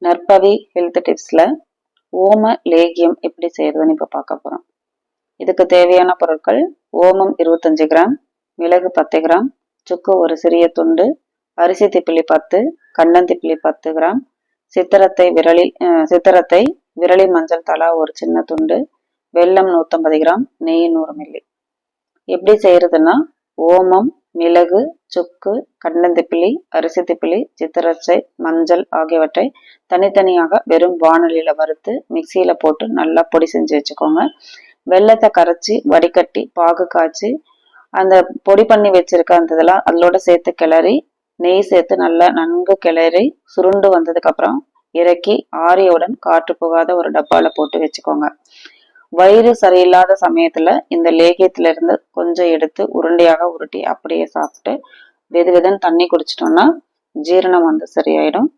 நற்பவி health டிப்ஸ்ல ஓம லேகியம் எப்படி செய்யறதுன்னு இப்ப பார்க்க போறோம். இதுக்கு தேவையான பொருட்கள்: ஓமம் 25 கிராம், மிளகு 10 கிராம், சுக்கு ஒரு சிறிய துண்டு, அரிசி திப்பிலி 10, கண்டந்திப்பிலி 10 கிராம், சித்திரத்தை விரலி மஞ்சள் தலா ஒரு சின்ன துண்டு, வெல்லம் 150 கிராம், நெய் 100 மில்லி. எப்படி செய்யறதுன்னா, ஓமம், மிளகு, சுக்கு, கண்டந்திப்பிலி, அரிசி திப்பிலி, சித்திரச்சை, மஞ்சள் ஆகியவற்றை தனித்தனியாக வெறும் வாணலியில வறுத்து மிக்சியில போட்டு நல்லா பொடி செஞ்சு வச்சுக்கோங்க. வெள்ளத்தை கரைச்சி வடிகட்டி பாகு காய்ச்சி அந்த பொடி பண்ணி வச்சிருக்க அந்த இதெல்லாம் அதோட சேர்த்து கிளறி நெய் சேர்த்து நல்லா நன்கு கிளறி சுருண்டு வந்ததுக்கு அப்புறம் இறக்கி ஆரியுடன் காற்று புகாத ஒரு டப்பால போட்டு வச்சுக்கோங்க. வயிறு சரியில்லாத சமயத்துல இந்த லேகியத்துல இருந்து கொஞ்சம் எடுத்து உருண்டையாக உருட்டி அப்படியே சாப்பிட்டு வெது வெதுன்னு தண்ணி குடிச்சிட்டோம்னா ஜீரணம் சரியாயிடும்.